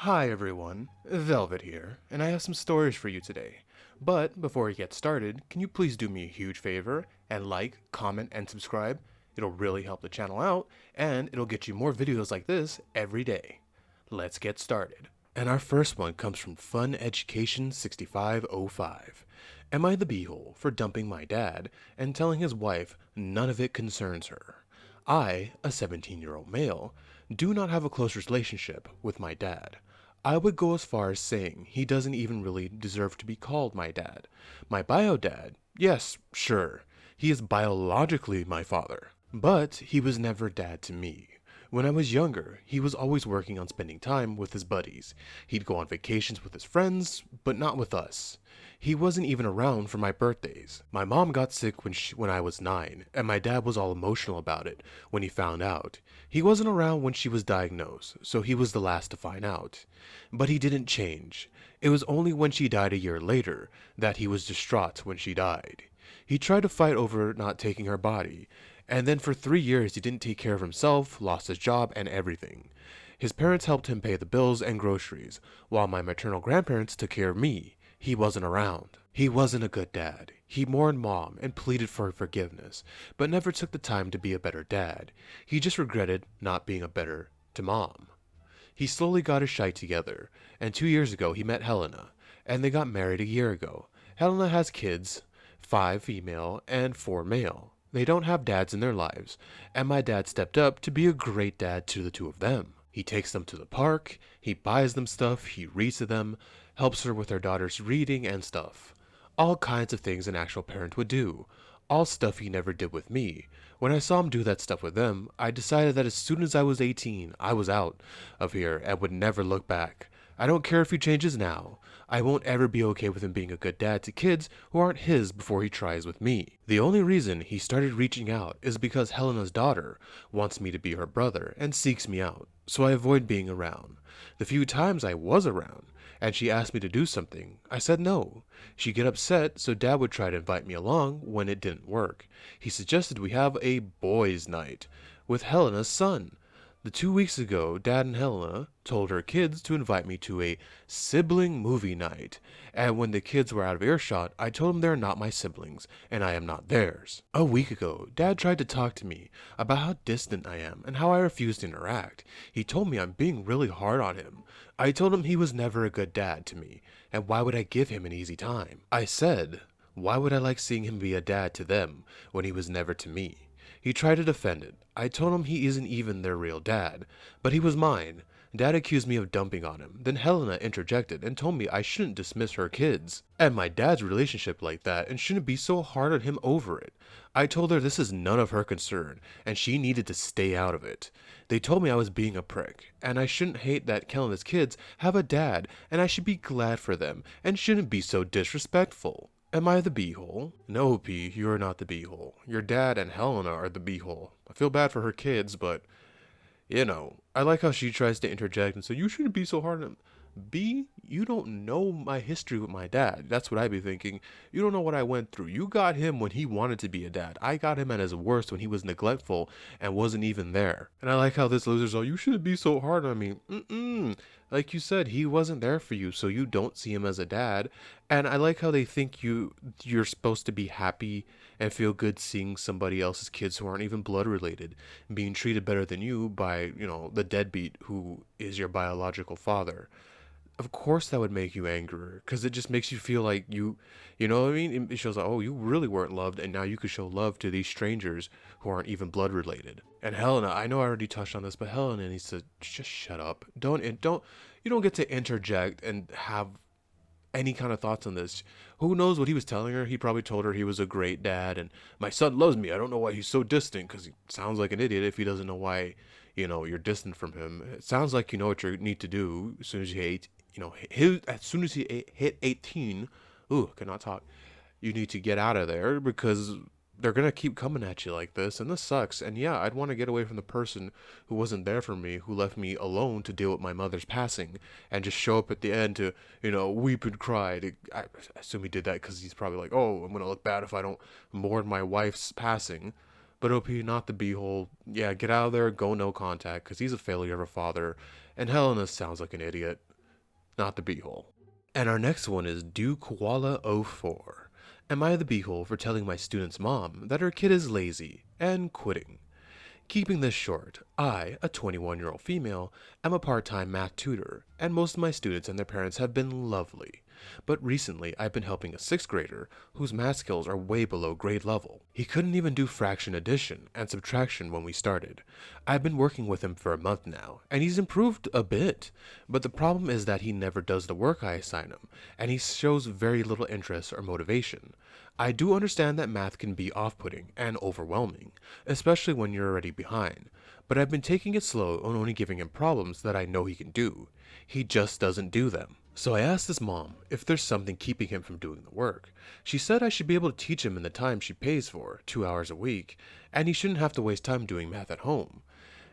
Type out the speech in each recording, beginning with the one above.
Hi everyone, Velvet here, and I have some stories for you today. But before we get started, can you please do me a huge favor and like, comment, and subscribe? It'll really help the channel out, and it'll get you more videos like this every day. Let's get started. And our first one comes from Fun Education 6505. Am I the beehole for dumping my dad and telling his wife none of it concerns her? I, a 17-year-old male, do not have a close relationship with my dad. I would go as far as saying he doesn't even really deserve to be called my dad. My bio dad, yes, sure, he is biologically my father, but he was never dad to me. When I was younger, he was always working on spending time with his buddies. He'd go on vacations with his friends, but not with us. He wasn't even around for my birthdays. My mom got sick when I was 9, and my dad was all emotional about it when he found out. He wasn't around when she was diagnosed, so he was the last to find out. But he didn't change. It was only when she died a year later that he was distraught when she died. He tried to fight over not taking her body, and then for 3 years he didn't take care of himself, lost his job, and everything. His parents helped him pay the bills and groceries, while my maternal grandparents took care of me. He wasn't around. He wasn't a good dad. He mourned mom and pleaded for forgiveness, but never took the time to be a better dad. He just regretted not being a better to mom. He slowly got his shite together, and 2 years ago he met Helena, and they got married a year ago. Helena has kids, 5 female and 4 male. They don't have dads in their lives, and my dad stepped up to be a great dad to the two of them. He takes them to the park, he buys them stuff, he reads to them, helps her with her daughter's reading and stuff. All kinds of things an actual parent would do. All stuff he never did with me. When I saw him do that stuff with them, I decided that as soon as I was 18, I was out of here and would never look back. I don't care if he changes now. I won't ever be okay with him being a good dad to kids who aren't his before he tries with me. The only reason he started reaching out is because Helena's daughter wants me to be her brother and seeks me out, so I avoid being around. The few times I was around, and she asked me to do something, I said no. She'd get upset, so Dad would try to invite me along when it didn't work. He suggested we have a boys' night with Helena's son. The 2 weeks ago, Dad and Helena told her kids to invite me to a sibling movie night, and when the kids were out of earshot, I told them they're not my siblings, and I am not theirs. A week ago, Dad tried to talk to me about how distant I am and how I refuse to interact. He told me I'm being really hard on him. I told him he was never a good dad to me, and why would I give him an easy time? I said, why would I like seeing him be a dad to them when he was never to me? He tried to defend it. I told him he isn't even their real dad, but he was mine. Dad accused me of dumping on him. Then Helena interjected and told me I shouldn't dismiss her kids and my dad's relationship like that and shouldn't be so hard on him over it. I told her this is none of her concern and she needed to stay out of it. They told me I was being a prick and I shouldn't hate that Helena's kids have a dad and I should be glad for them and shouldn't be so disrespectful. Am I the beehole? No, P, you're not the beehole. Your dad and Helena are the beehole. I feel bad for her kids, but, I like how she tries to interject and say, you shouldn't be so hard on him. B, you don't know my history with my dad. That's what I'd be thinking. You don't know what I went through. You got him when he wanted to be a dad. I got him at his worst when he was neglectful and wasn't even there. And I like how this loser's all, you shouldn't be so hard on me. Like you said, he wasn't there for you, so you don't see him as a dad. And I like how they think you're supposed to be happy and feel good seeing somebody else's kids who aren't even blood related being treated better than you by, the deadbeat who is your biological father. Of course that would make you angrier because it just makes you feel like you know what I mean? It shows like, oh, you really weren't loved and now you could show love to these strangers who aren't even blood related. And Helena, I know I already touched on this, but Helena needs to just shut up. You don't get to interject and have any kind of thoughts on this. Who knows what he was telling her? He probably told her he was a great dad and my son loves me. I don't know why he's so distant because he sounds like an idiot if he doesn't know why, you're distant from him. It sounds like you know what you need to do as soon as you hate, as soon as he hit 18. Ooh, cannot talk. You need to get out of there because they're gonna keep coming at you like this, and this sucks. And yeah, I'd want to get away from the person who wasn't there for me, who left me alone to deal with my mother's passing, and just show up at the end to, weep and cry. I assume he did that because he's probably like, oh, I'm gonna look bad if I don't mourn my wife's passing. But OP, not the beehole. Yeah, get out of there, go no contact, because he's a failure of a father, and Helena sounds like an idiot. not the beehole. And our next one is Do Koala 04. Am I the beehole for telling my student's mom that her kid is lazy and quitting? Keeping this short, I, a 21-year-old female, am a part-time math tutor, and most of my students and their parents have been lovely. But recently, I've been helping a 6th grader whose math skills are way below grade level. He couldn't even do fraction addition and subtraction when we started. I've been working with him for a month now, and he's improved a bit. But the problem is that he never does the work I assign him, and he shows very little interest or motivation. I do understand that math can be off-putting and overwhelming, especially when you're already behind, but I've been taking it slow and only giving him problems that I know he can do. He just doesn't do them. So I asked his mom if there's something keeping him from doing the work. She said I should be able to teach him in the time she pays for, 2 hours a week, and he shouldn't have to waste time doing math at home.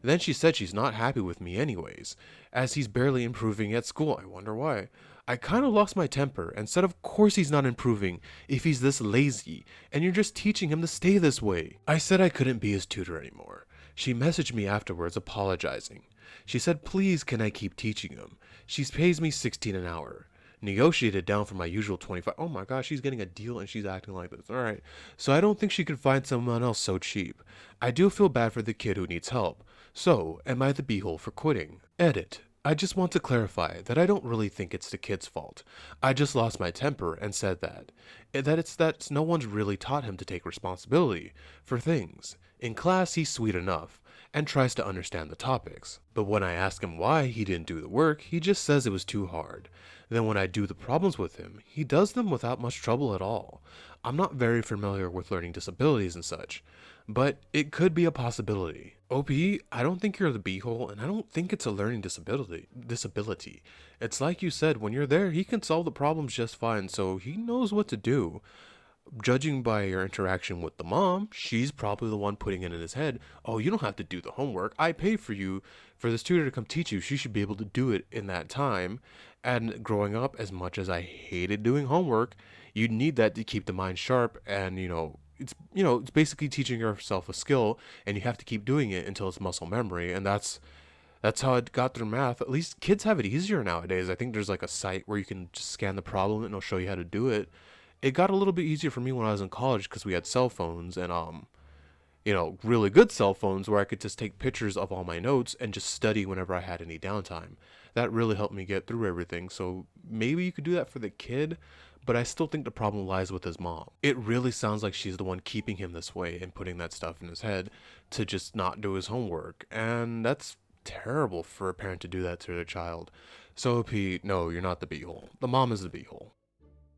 Then she said she's not happy with me anyways, as he's barely improving at school. I wonder why. I kinda lost my temper and said of course he's not improving if he's this lazy, and you're just teaching him to stay this way. I said I couldn't be his tutor anymore. She messaged me afterwards apologizing. She said please can I keep teaching him. She pays me $16 an hour. Negotiated down from my usual 25. Oh my gosh, she's getting a deal and she's acting like this. Alright. So I don't think she could find someone else so cheap. I do feel bad for the kid who needs help. So, am I the beehole for quitting? Edit. I just want to clarify that I don't really think it's the kid's fault. I just lost my temper and said that. That no one's really taught him to take responsibility for things. In class, he's sweet enough and tries to understand the topics. But when I ask him why he didn't do the work, he just says it was too hard. Then when I do the problems with him, he does them without much trouble at all. I'm not very familiar with learning disabilities and such, but it could be a possibility. OP, I don't think you're the beehole, and I don't think it's a learning disability. It's like you said, when you're there, he can solve the problems just fine, so he knows what to do. Judging by your interaction with the mom, she's probably the one putting it in his head, oh, you don't have to do the homework. I pay for you, for this tutor to come teach you. She should be able to do it in that time. And growing up, as much as I hated doing homework, you need that to keep the mind sharp and, it's basically teaching yourself a skill and you have to keep doing it until it's muscle memory, and that's how it got through math. At least kids have it easier nowadays. I think there's like a site where you can just scan the problem and it'll show you how to do it. It got a little bit easier for me when I was in college because we had cell phones and really good cell phones where I could just take pictures of all my notes and just study whenever I had any downtime. That really helped me get through everything. So maybe you could do that for the kid, but I still think the problem lies with his mom. It really sounds like she's the one keeping him this way and putting that stuff in his head to just not do his homework. And that's terrible for a parent to do that to their child. So Pete, no, you're not the beehole. The mom is the beehole.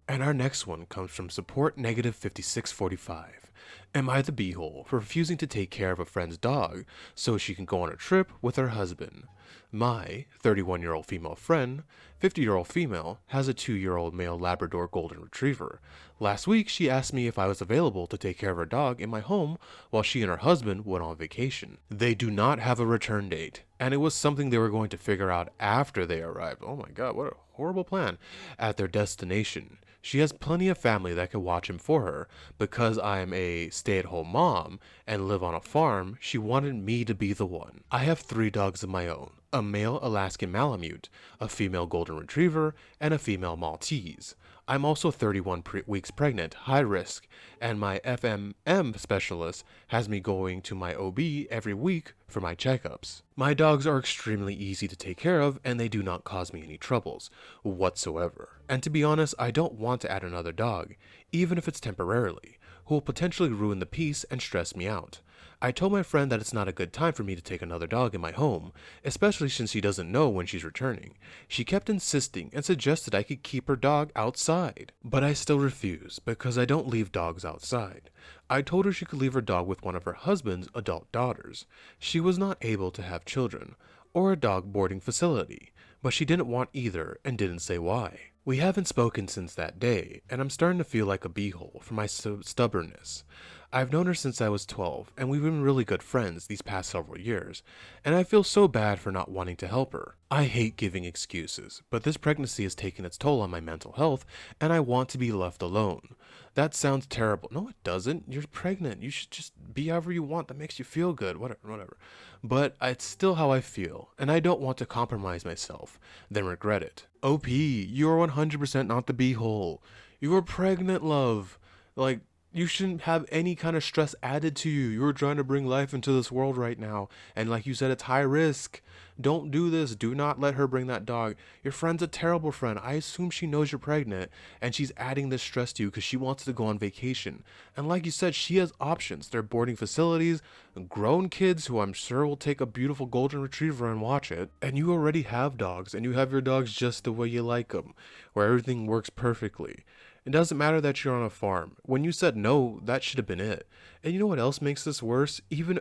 And our next one comes from support negative 5645. Am I the beehole for refusing to take care of a friend's dog so she can go on a trip with her husband? My 31-year-old female friend, 50-year-old female, has a 2-year-old male Labrador Golden Retriever. Last week, she asked me if I was available to take care of her dog in my home while she and her husband went on vacation. They do not have a return date, and it was something they were going to figure out after they arrived. Oh my god, what a horrible plan. At their destination. She has plenty of family that could watch him for her. Because I am a stay-at-home mom and live on a farm, she wanted me to be the one. I have 3 dogs of my own, a male Alaskan Malamute, a female Golden Retriever, and a female Maltese. I'm also 31 weeks pregnant, high risk, and my FMM specialist has me going to my OB every week for my checkups. My dogs are extremely easy to take care of, and they do not cause me any troubles whatsoever. And to be honest, I don't want to add another dog, even if it's temporarily, who will potentially ruin the peace and stress me out. I told my friend that it's not a good time for me to take another dog in my home, especially since she doesn't know when she's returning. She kept insisting and suggested I could keep her dog outside. But I still refuse, because I don't leave dogs outside. I told her she could leave her dog with one of her husband's adult daughters. She was not able to have children, or a dog boarding facility, but she didn't want either and didn't say why. We haven't spoken since that day, and I'm starting to feel like a beehole for my stubbornness. I've known her since I was 12, and we've been really good friends these past several years, and I feel so bad for not wanting to help her. I hate giving excuses, but this pregnancy has taken its toll on my mental health, and I want to be left alone. That sounds terrible. No, it doesn't. You're pregnant. You should just be however you want that makes you feel good, whatever, whatever. But it's still how I feel, and I don't want to compromise myself, then regret it. OP, you are 100% not the beehole. You are pregnant, love. Like, you shouldn't have any kind of stress added to you. You're trying to bring life into this world right now. And like you said, it's high risk. Don't do this. Do not let her bring that dog. Your friend's a terrible friend. I assume she knows you're pregnant and she's adding this stress to you because she wants to go on vacation. And like you said, she has options. There are boarding facilities, grown kids who I'm sure will take a beautiful golden retriever and watch it. And you already have dogs, and you have your dogs just the way you like them, where everything works perfectly. It doesn't matter that you're on a farm. When you said no, that should have been it. And you know what else makes this worse? Even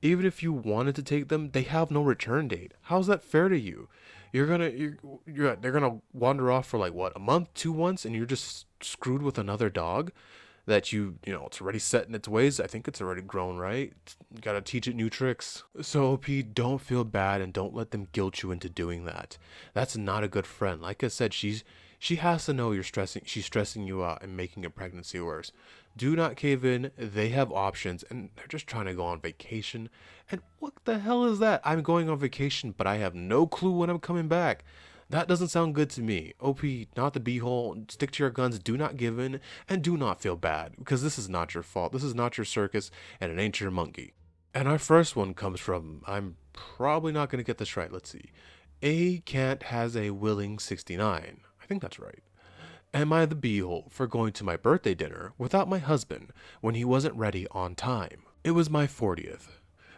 if you wanted to take them, they have no return date. How's that fair to you? They're gonna wander off for like what, a month, 2 months, and you're just screwed with another dog that it's already set in its ways. I think it's already grown, right? You gotta teach it new tricks. So OP, don't feel bad and don't let them guilt you into doing that. That's not a good friend. Like I said, she has to know she's stressing you out and making a pregnancy worse. Do not cave in. They have options and they're just trying to go on vacation. And what the hell is that? I'm going on vacation, but I have no clue when I'm coming back. That doesn't sound good to me. OP, not the beehole. Stick to your guns. Do not give in and do not feel bad because this is not your fault. This is not your circus and it ain't your monkey. And our first one comes from, I'm probably not going to get this right. Let's see. A Cant has a willing 69. I think that's right. Am I the beehole for going to my birthday dinner without my husband when he wasn't ready on time? It was my 40th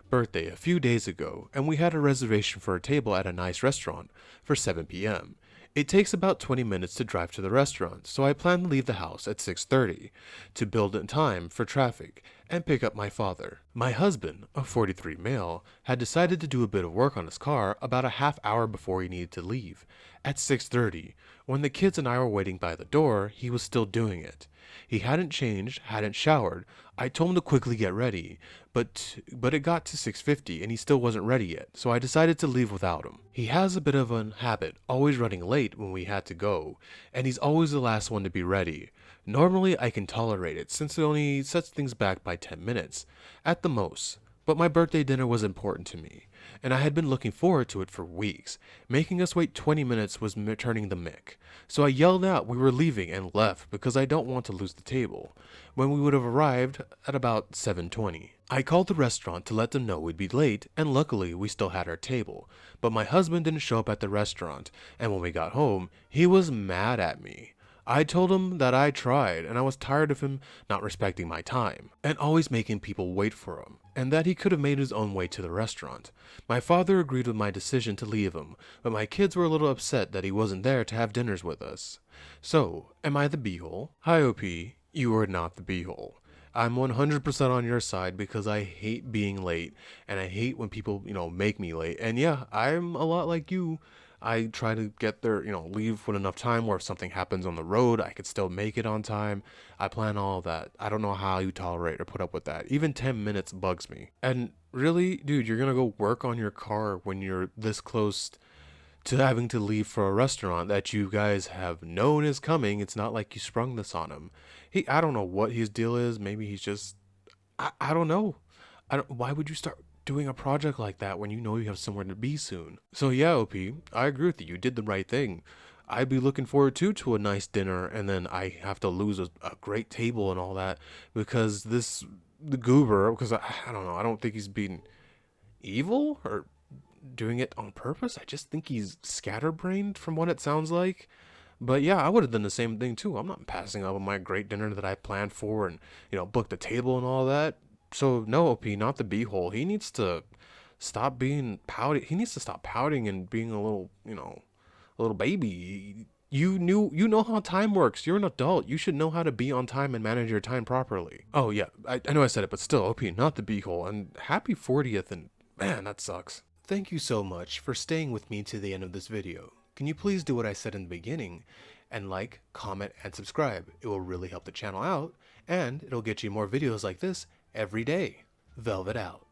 birthday a few days ago, and we had a reservation for a table at a nice restaurant for 7 p.m. It takes about 20 minutes to drive to the restaurant, so I plan to leave the house at 6:30 to build in time for traffic and pick up my father. My husband, a 43 male, had decided to do a bit of work on his car about a half hour before he needed to leave. At 6:30, when the kids and I were waiting by the door, he was still doing it. He hadn't changed, hadn't showered. I told him to quickly get ready, but it got to 6:50 and he still wasn't ready yet, so I decided to leave without him. He has a bit of a habit, always running late when we had to go, and he's always the last one to be ready. Normally I can tolerate it since it only sets things back by 10 minutes, at the most. But my birthday dinner was important to me, and I had been looking forward to it for weeks. Making us wait 20 minutes was turning the mick. So I yelled out we were leaving and left because I don't want to lose the table, when we would have arrived at about 7:20. I called the restaurant to let them know we'd be late, and luckily we still had our table. But my husband didn't show up at the restaurant, and when we got home, he was mad at me. I told him that I tried and I was tired of him not respecting my time and always making people wait for him, and that he could have made his own way to the restaurant. My father agreed with my decision to leave him, but my kids were a little upset that he wasn't there to have dinners with us. So, am I the beehole? Hi OP, you are not the beehole. I'm 100% on your side because I hate being late and I hate when people, make me late. And yeah, I'm a lot like you. I try to get there, leave with enough time where if something happens on the road, I could still make it on time. I plan all of that. I don't know how you tolerate or put up with that. Even 10 minutes bugs me. And really, dude, you're gonna go work on your car when you're this close to having to leave for a restaurant that you guys have known is coming. It's not like you sprung this on him. I don't know what his deal is. Maybe he's just, I don't know. Why would you start doing a project like that when you know you have somewhere to be soon? So yeah, OP, I agree with you. You did the right thing. I'd be looking forward to a nice dinner, and then I have to lose a great table and all that because the goober, because I don't know, I don't think he's being evil or doing it on purpose. I just think he's scatterbrained from what it sounds like. But yeah, I would have done the same thing too. I'm not passing up on my great dinner that I planned for and, booked the table and all that. So no, OP, not the beehole. He needs to stop being pouty. He needs to stop pouting and being a little, a little baby. You know how time works. You're an adult. You should know how to be on time and manage your time properly. Oh yeah, I know I said it, but still, OP, not the beehole. And happy 40th, and man, that sucks. Thank you so much for staying with me to the end of this video. Can you please do what I said in the beginning and like, comment, and subscribe. It will really help the channel out, and it'll get you more videos like this every day. Velvet out.